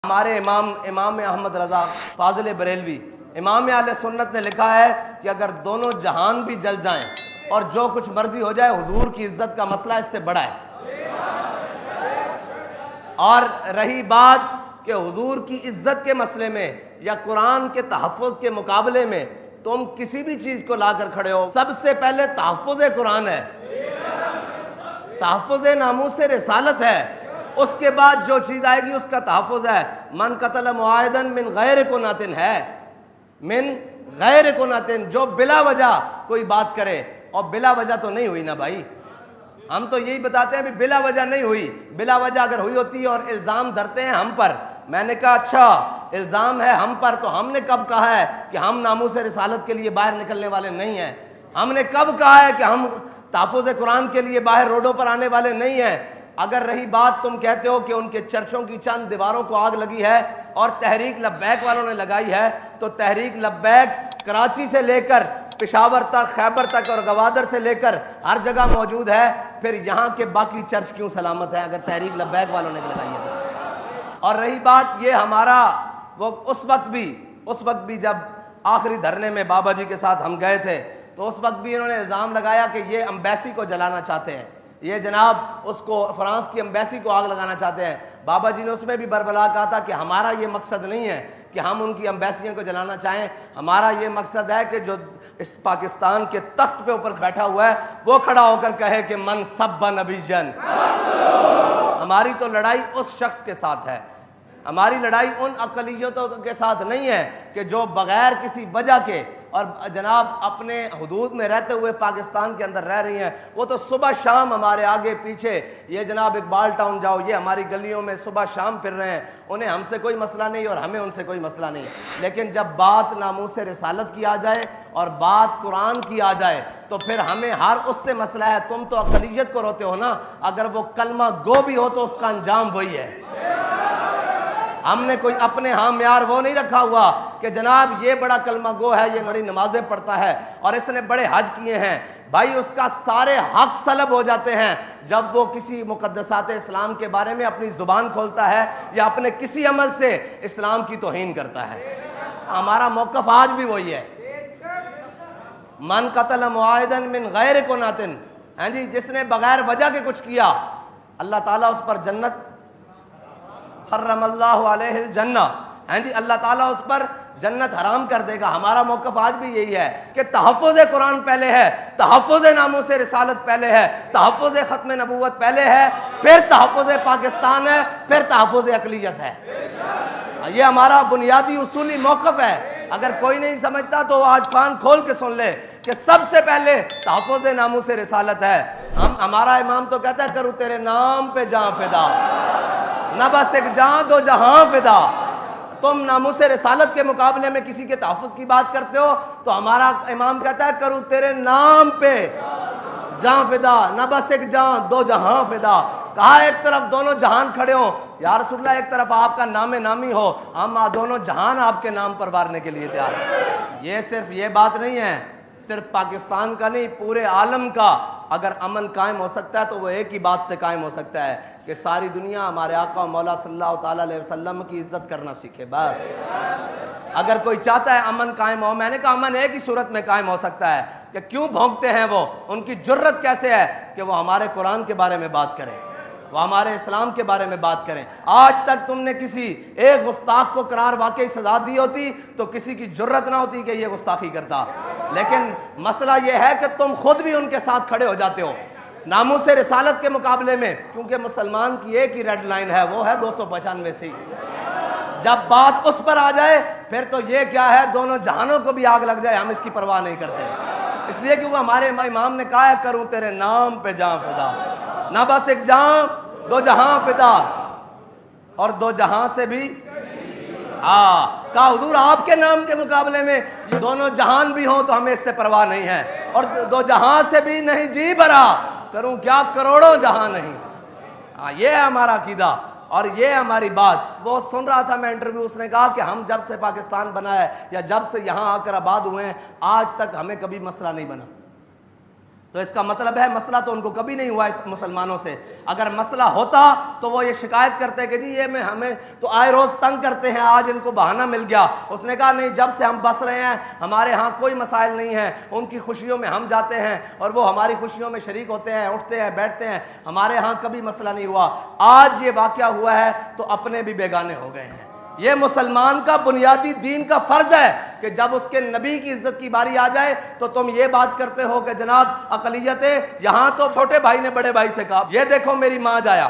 हमारे इमाम अहमद रज़ा फाजिल बरेलवी इमाम आले सुन्नत ने लिखा है कि अगर दोनों जहान भी जल जाएं और जो कुछ मर्जी हो जाए, हुजूर की इज्जत का मसला इससे बड़ा है। और रही बात कि हुजूर की इज्जत के मसले में या कुरान के तहफ़्फ़ुज़ के मुकाबले में तुम किसी भी चीज़ को लाकर खड़े हो, सबसे पहले तहफ़्फ़ुज़ कुरान है, तहफ़्फ़ुज़ नामूस रिसालत है, उसके बाद जो चीज़ आएगी उसका तहफ़्फ़ुज़ है। मन कतल मुआहिदन मिन गैर कुनातिन है, मिन गैर कुनातिन, जो बिला वजह कोई बात करे, और बिला वजह तो नहीं हुई ना भाई, हम तो यही बताते हैं भी बिला वजह नहीं हुई। बिला वजह अगर हुई होती और इल्ज़ाम धरते हैं हम पर, मैंने कहा अच्छा इल्ज़ाम है हम पर, तो हमने कब कहा है कि हम नामूस रिसालत के लिए बाहर निकलने वाले नहीं हैं? हमने कब कहा है कि हम तहफ़्फ़ुज़ कुरान के लिए बाहर रोडों पर आने वाले नहीं हैं? अगर रही बात, तुम कहते हो कि उनके चर्चों की चंद दीवारों को आग लगी है और तहरीक लब्बैक वालों ने लगाई है, तो तहरीक लब्बैक कराची से लेकर पेशावर तक, खैबर तक और गवादर से लेकर हर जगह मौजूद है, फिर यहाँ के बाकी चर्च क्यों सलामत हैं अगर तहरीक लब्बैक वालों ने लगाई है? और रही बात ये हमारा, वो उस वक्त भी जब आखिरी धरने में बाबा जी के साथ हम गए थे, तो उस वक्त भी इन्होंने इल्ज़ाम लगाया कि ये एम्बेसी को जलाना चाहते हैं, ये जनाब उसको फ्रांस की एम्बेसी को आग लगाना चाहते हैं। बाबा जी ने उसमें भी बरबला कहा था कि हमारा ये मकसद नहीं है कि हम उनकी एम्बेसियों को जलाना चाहें, हमारा ये मकसद है कि जो इस पाकिस्तान के तख्त पे ऊपर बैठा हुआ है वो खड़ा होकर कहे कि मन सब्बा नबीजन। हमारी तो लड़ाई उस शख्स के साथ है, हमारी लड़ाई उन अक़लियतों के साथ नहीं है कि जो बग़ैर किसी वजह के और जनाब अपने हुदूद में रहते हुए पाकिस्तान के अंदर रह रही हैं। वो तो सुबह शाम हमारे आगे पीछे, ये जनाब इकबाल टाउन जाओ, ये हमारी गलियों में सुबह शाम फिर रहे हैं, उन्हें हमसे कोई मसला नहीं और हमें उनसे कोई मसला नहीं। लेकिन जब बात नामूस रिसालत की आ जाए और बात कुरान की आ जाए, तो फिर हमें हर उससे मसला है। तुम तो अक़लियत को रोते हो ना, अगर वो कलमा गो भी हो तो उसका अंजाम वही है। हमने कोई अपने यहाँ म्यार वो नहीं रखा हुआ कि जनाब ये बड़ा कलमा गो है, ये बड़ी नमाजें पढ़ता है और इसने बड़े हज किए हैं। भाई उसका सारे हक सलब हो जाते हैं जब वो किसी मुक़द्दसात इस्लाम के बारे में अपनी ज़ुबान खोलता है या अपने किसी अमल से इस्लाम की तौहीन करता है। हमारा मौक़िफ़ आज भी वही है, मन कतल मुआहिदन मिन गैर कुनातिन, हैं जी, जिसने बगैर वजह के कुछ किया अल्लाह ताला उस पर जन्नत हर्रमल्लाहु अलैहिल जन्ना, हैं जी, अल्लाह ताला उस पर जन्नत हराम कर देगा। हमारा मौक़िफ़ आज भी यही है कि तहफ़्फ़ुज़ कुरान पहले है, तहफ़्फ़ुज़ नामूस रिसालत पहले है, तहफ़्फ़ुज़ ख़त्म नबूवत पहले है, फिर तहफ़्फ़ुज़ पाकिस्तान है, फिर तहफ़्फ़ुज़ अक़लियत है। ये हमारा बुनियादी उसूली मौक़िफ़ है। अगर कोई नहीं समझता तो आज कान खोल के सुन ले कि सबसे पहले तहफ़्फ़ुज़ नामूस रिसालत है। हमारा इमाम तो कहता है करूँ तेरे नाम पे जान फिदा, न बस एक जान दो जहां फिदा। तुम नामूस रिसालत के मुकाबले में किसी के तहफ़्फ़ुज़ की बात करते हो तो हमारा इमाम कहता है करूँ तेरे नाम पे जान फिदा, न बस एक जान दो जहां फिदा। कहा एक तरफ दोनों जहान खड़े हो या रसूलल्लाह, एक तरफ आपका नामे नामी हो, हम दोनों जहान आपके नाम पर वारने के लिए तैयार हैं। ये सिर्फ ये बात नहीं है, सिर्फ पाकिस्तान का नहीं, पूरे आलम का अगर अमन कायम हो सकता है तो वो एक ही बात से कायम हो सकता है कि सारी दुनिया हमारे आका मौला सल्लल्लाहु ताला अलैहि वसल्लम की इज्जत करना सीखे। बस अगर कोई चाहता है अमन कायम हो, मैंने कहा अमन एक ही सूरत में कायम हो सकता है कि क्यों भौंकते हैं वो, उनकी जुर्रत कैसे है कि वो हमारे कुरान के बारे में बात करें, वो हमारे इस्लाम के बारे में बात करें। आज तक तुमने किसी एक गुस्ताख को करार वाकई सजा दी होती तो किसी की जुर्रत ना होती कि ये गुस्ताखी करता। लेकिन मसला ये है कि तुम खुद भी उनके साथ खड़े हो जाते हो नामूस रिसालत के मुकाबले में, क्योंकि मुसलमान की एक ही रेड लाइन है, वो है 295 सी। जब बात उस पर आ जाए फिर तो ये क्या है, दोनों जहानों को भी आग लग जाए हम इसकी परवाह नहीं करते। इसलिए क्योंकि हमारे इमाम ने कहा है करूँ तेरे नाम पे जान फिदा, ना बस एक जान दो जहां फिदा, और दो जहां से भी कहा हुजूर आपके नाम के मुकाबले में ये दोनों जहान भी हों तो हमें इससे परवाह नहीं है, और दो जहां से भी नहीं जी भरा, करूं क्या करोड़ों जहां नहीं। ये है हमारा अकीदा और ये हमारी बात। वो सुन रहा था मैं इंटरव्यू, उसने कहा कि हम जब से पाकिस्तान बना है या जब से यहाँ आकर आबाद हुए हैं आज तक हमें कभी मसला नहीं बना। तो इसका मतलब है मसला तो उनको कभी नहीं हुआ इस मुसलमानों से। अगर मसला होता तो वो ये शिकायत करते कि जी ये में हमें तो आए रोज़ तंग करते हैं, आज इनको बहाना मिल गया। उसने कहा नहीं, जब से हम बस रहे हैं हमारे यहाँ कोई मसाइल नहीं है, उनकी खुशियों में हम जाते हैं और वो हमारी खुशियों में शरीक होते हैं, उठते हैं, बैठते हैं, हमारे यहाँ कभी मसला नहीं हुआ। आज ये वाक़या हुआ है तो अपने भी बेगाने हो गए हैं। ये मुसलमान का बुनियादी दीन का फर्ज है कि जब उसके नबी की इज्जत की बारी आ जाए तो तुम ये बात करते हो कि जनाब अकलियतें, यहाँ तो छोटे भाई ने बड़े भाई से कहा ये देखो मेरी माँ जाया,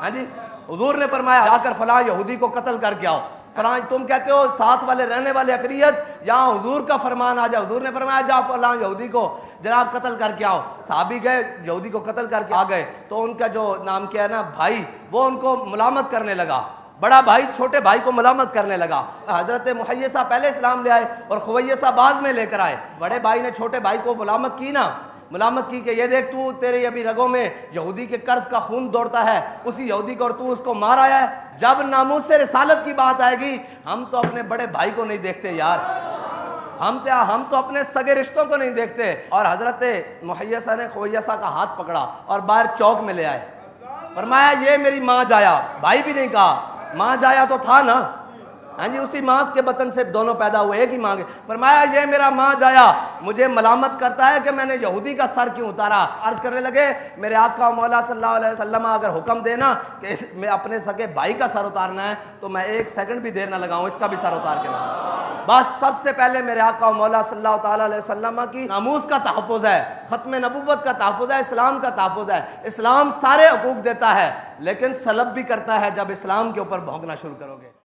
हाँ जी, हुजूर ने फरमाया जाकर फलां यहूदी को कत्ल करके आओ। फलां तुम कहते हो साथ वाले रहने वाले अकलियत, यहाँ हुजूर का फरमान आ जाए, हुजूर ने फरमाया जाओ फलां यहूदी को जनाब कत्ल करके आओ। साहबी गए, यहूदी को कत्ल करके आ गए तो उनका जो नाम क्या है ना भाई, वो उनको मुलामत करने लगा। बड़ा भाई छोटे भाई को मलामत करने लगा। हजरत मुहय्यसा पहले इस्लाम ले आए और खुवैयसा बाद में लेकर आए। बड़े भाई ने छोटे भाई को मुलामत की ना, मुलामत की कि ये देख तू, तेरे अभी रगों में यहूदी के कर्ज का खून दौड़ता है, उसी यहूदी को, और तू उसको मार आया है। जब नामूस से रिसालत की बात आएगी हम तो अपने बड़े भाई को नहीं देखते यार, हम तो अपने सगे रिश्तों को नहीं देखते। और हजरत मुहय्यसा ने खुवैयसा का हाथ पकड़ा और बाहर चौक में ले आए। फरमाया ये मेरी माँ जाया, भाई भी नहीं कहा, माँ जाया तो था ना, हाँ जी, उसी माँ के बतन से दोनों पैदा हुए, एक ही माँ के। फरमाया ये मेरा माँ जाया मुझे मलामत करता है कि मैंने यहूदी का सर क्यों उतारा। अर्ज करने लगे मेरे आका मौला सल्लल्लाहु अलैहि वसल्लम अगर हुक्म देना कि मैं अपने सके भाई का सर उतारना है तो मैं 1 सेकंड भी देर ना लगाऊं, इसका भी सर उतार के लाऊं। बस सबसे पहले मेरे आका मौला सल्लल्लाहु ताला अलैहि वसल्लम की नामूस का तहफ़्फ़ुज़ है, ख़त्म नबुव्वत का तहफ़्फ़ुज़ है, इस्लाम का तहफ़्फ़ुज़ है। इस्लाम सारे हकूक़ देता है लेकिन सलब भी करता है जब इस्लाम के ऊपर भौंकना शुरू करोगे।